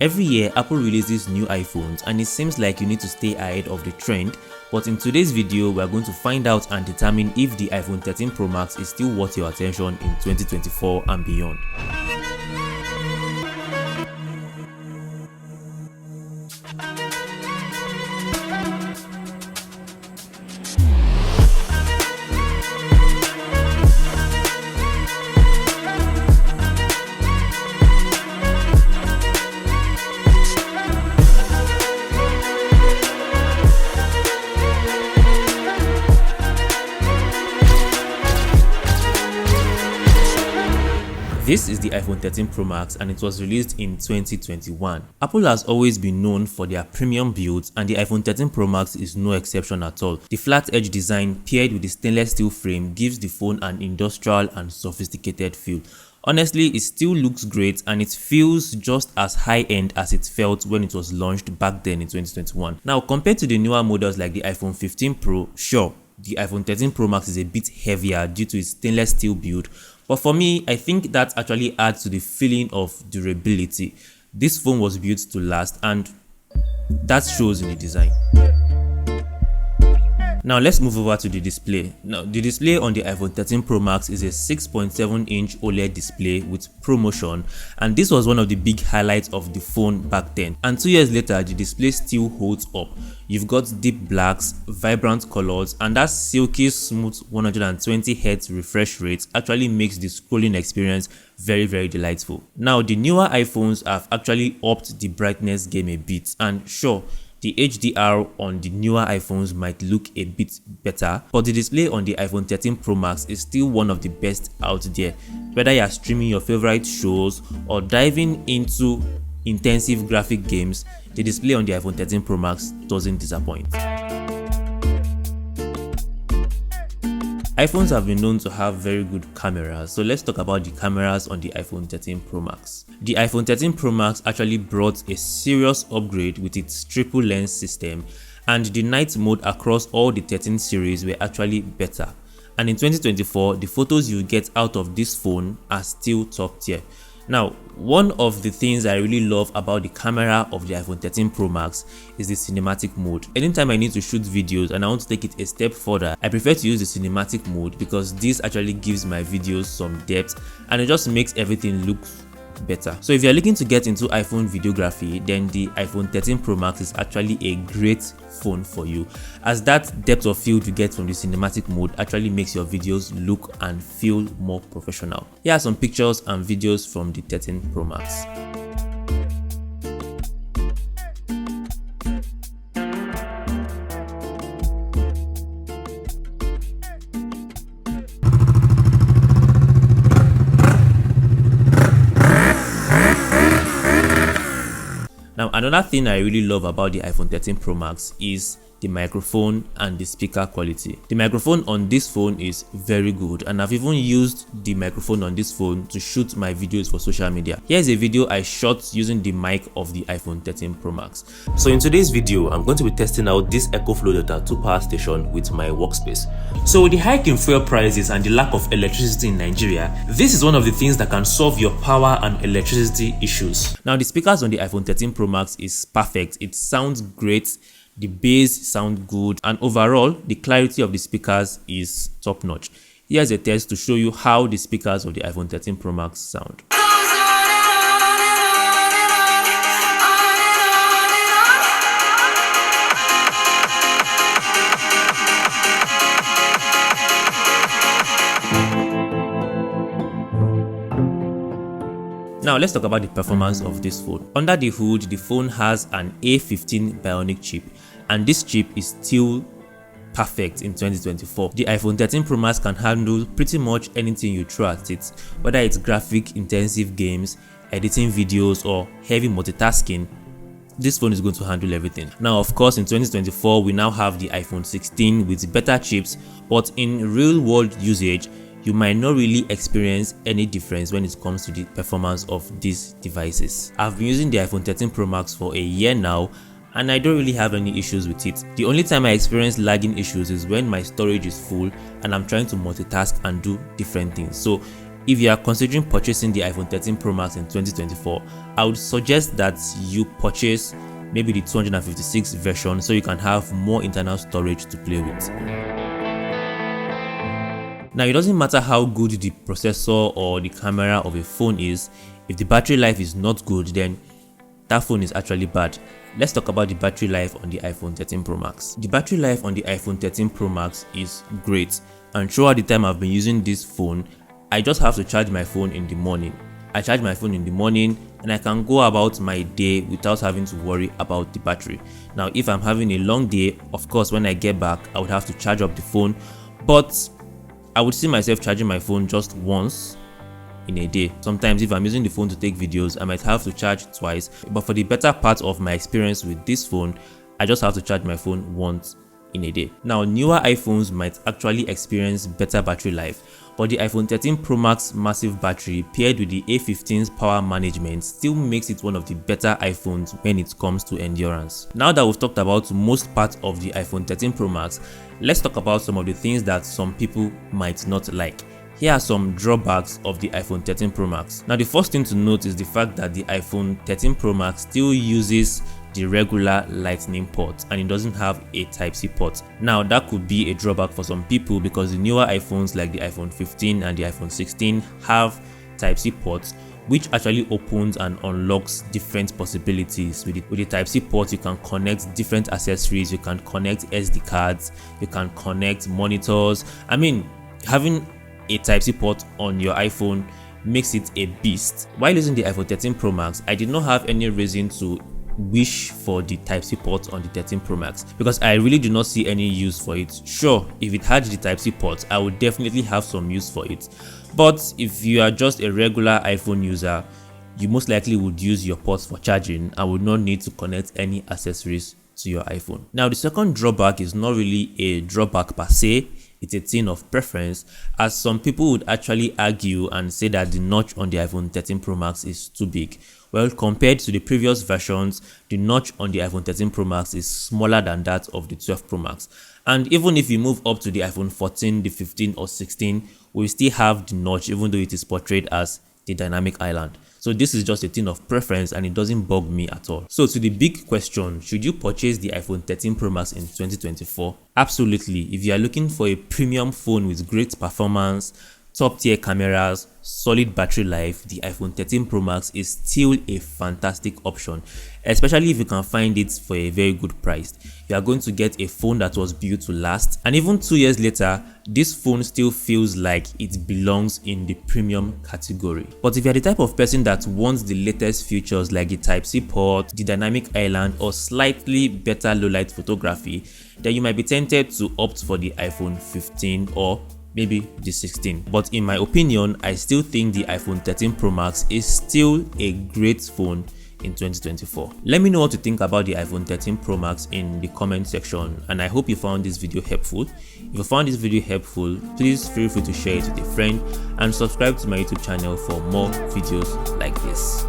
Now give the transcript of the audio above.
Every year, Apple releases new iPhones and it seems like you need to stay ahead of the trend, but in today's video, we are going to find out and determine if the iPhone 13 Pro Max is still worth your attention in 2024 and beyond. This is the iPhone 13 Pro Max and it was released in 2021. Apple has always been known for their premium builds and the iPhone 13 Pro Max is no exception at all. The flat edge design paired with the stainless steel frame gives the phone an industrial and sophisticated feel. Honestly, it still looks great and it feels just as high-end as it felt when it was launched back then in 2021. Now, compared to the newer models like the iPhone 15 Pro, sure, the iPhone 13 Pro Max is a bit heavier due to its stainless steel build, but for me, I think that actually adds to the feeling of durability. This phone was built to last and that shows in the design. Now let's move over to the display. Now the display on the iPhone 13 Pro Max is a 6.7-inch OLED display with ProMotion, and this was one of the big highlights of the phone back then. And 2 years later, the display still holds up. You've got deep blacks, vibrant colors, and that silky smooth 120Hz refresh rate actually makes the scrolling experience very delightful. Now the newer iPhones have actually upped the brightness game a bit, and sure, the HDR on the newer iPhones might look a bit better, but the display on the iPhone 13 Pro Max is still one of the best out there. Whether you are streaming your favorite shows or diving into intensive graphic games, the display on the iPhone 13 Pro Max doesn't disappoint. iPhones have been known to have very good cameras, so let's talk about the cameras on the iPhone 13 Pro Max. The iPhone 13 Pro Max actually brought a serious upgrade with its triple lens system, and the night mode across all the 13 series were actually better. And in 2024, the photos you get out of this phone are still top tier. Now, one of the things I really love about the camera of the iPhone 13 Pro Max is the cinematic mode. Anytime I need to shoot videos and I want to take it a step further, I prefer to use the cinematic mode because this actually gives my videos some depth and it just makes everything look better. So if you're looking to get into iPhone videography, then the iPhone 13 Pro Max is actually a great phone for you, as that depth of field you get from the cinematic mode actually makes your videos look and feel more professional. Here are some pictures and videos from the 13 Pro Max. Now, another thing I really love about the iPhone 13 Pro Max is the microphone and the speaker quality. The microphone on this phone is very good, and I've even used the microphone on this phone to shoot my videos for social media. Here's a video I shot using the mic of the iPhone 13 Pro Max. So in today's video, I'm going to be testing out this EcoFlow Delta 2 power station with my workspace. So with the hike in fuel prices and the lack of electricity in Nigeria, this is one of the things that can solve your power and electricity issues. Now the speakers on the iPhone 13 Pro Max is perfect. It sounds great. The bass sound good, and overall the clarity of the speakers is top notch. Here's a test to show you how the speakers of the iPhone 13 Pro Max sound. Now let's talk about the performance of this phone. Under the hood, the phone has an A15 Bionic chip, and this chip is still perfect in 2024. The iPhone 13 Pro Max can handle pretty much anything you throw at it, whether it's graphic intensive games, editing videos, or heavy multitasking. This phone is going to handle everything. Now, of course, in 2024, we now have the iPhone 16 with better chips, but in real world usage, you might not really experience any difference when it comes to the performance of these devices. I've been using the iPhone 13 Pro Max for a year now, and I don't really have any issues with it. The only time I experience lagging issues is when my storage is full and I'm trying to multitask and do different things. So if you are considering purchasing the iPhone 13 Pro Max in 2024, I would suggest that you purchase maybe the 256 version so you can have more internal storage to play with. Now, it doesn't matter how good the processor or the camera of a phone is, if the battery life is not good, then that phone is actually bad. Let's talk about the battery life on the iPhone 13 Pro Max. The battery life on the iPhone 13 Pro Max is great, and throughout the time I've been using this phone, I just have to charge my phone in the morning. I charge my phone in the morning and I can go about my day without having to worry about the battery. Now, if I'm having a long day, of course, when I get back, I would have to charge up the phone, but I would see myself charging my phone just once in a day. Sometimes if I'm using the phone to take videos, I might have to charge twice, but for the better part of my experience with this phone, I just have to charge my phone once in a day. Now, newer iPhones might actually experience better battery life, but the iPhone 13 Pro Max massive battery paired with the A15's power management still makes it one of the better iPhones when it comes to endurance. Now that we've talked about most parts of the iPhone 13 Pro Max, let's talk about some of the things that some people might not like. Here are some drawbacks of the iPhone 13 Pro Max. Now, the first thing to note is the fact that the iPhone 13 Pro Max still uses the regular Lightning port and it doesn't have a Type-C port. Now, that could be a drawback for some people because the newer iPhones like the iPhone 15 and the iPhone 16 have Type-C ports, which actually opens and unlocks different possibilities. With the Type-C port, you can connect different accessories, you can connect SD cards, you can connect monitors. I mean, having a Type-C port on your iPhone makes it a beast. While using the iPhone 13 Pro Max, I did not have any reason to wish for the Type-C port on the 13 Pro Max because I really do not see any use for it. Sure, if it had the Type-C port, I would definitely have some use for it, but if you are just a regular iPhone user, you most likely would use your ports for charging and would not need to connect any accessories to your iPhone. Now, the second drawback is not really a drawback per se, it's a thing of preference, as some people would actually argue and say that the notch on the iPhone 13 Pro Max is too big. Well, compared to the previous versions, the notch on the iPhone 13 Pro Max is smaller than that of the 12 Pro Max. And even if you move up to the iPhone 14, the 15 or 16, we still have the notch even though it is portrayed as the dynamic island. So this is just a thing of preference and it doesn't bug me at all. So to the big question, should you purchase the iPhone 13 Pro Max in 2024? Absolutely. If you are looking for a premium phone with great performance, top tier cameras, solid battery life, the iPhone 13 Pro Max is still a fantastic option, especially if you can find it for a very good price. You are going to get a phone that was built to last, and even 2 years later, this phone still feels like it belongs in the premium category. But if you are the type of person that wants the latest features like the Type-C port, the dynamic island, or slightly better low-light photography, then you might be tempted to opt for the iPhone 15 or maybe the 16. But in my opinion, I still think the iPhone 13 Pro Max is still a great phone in 2024. Let me know what you think about the iPhone 13 Pro Max in the comment section, and I hope you found this video helpful. If you found this video helpful, please feel free to share it with a friend and subscribe to my YouTube channel for more videos like this.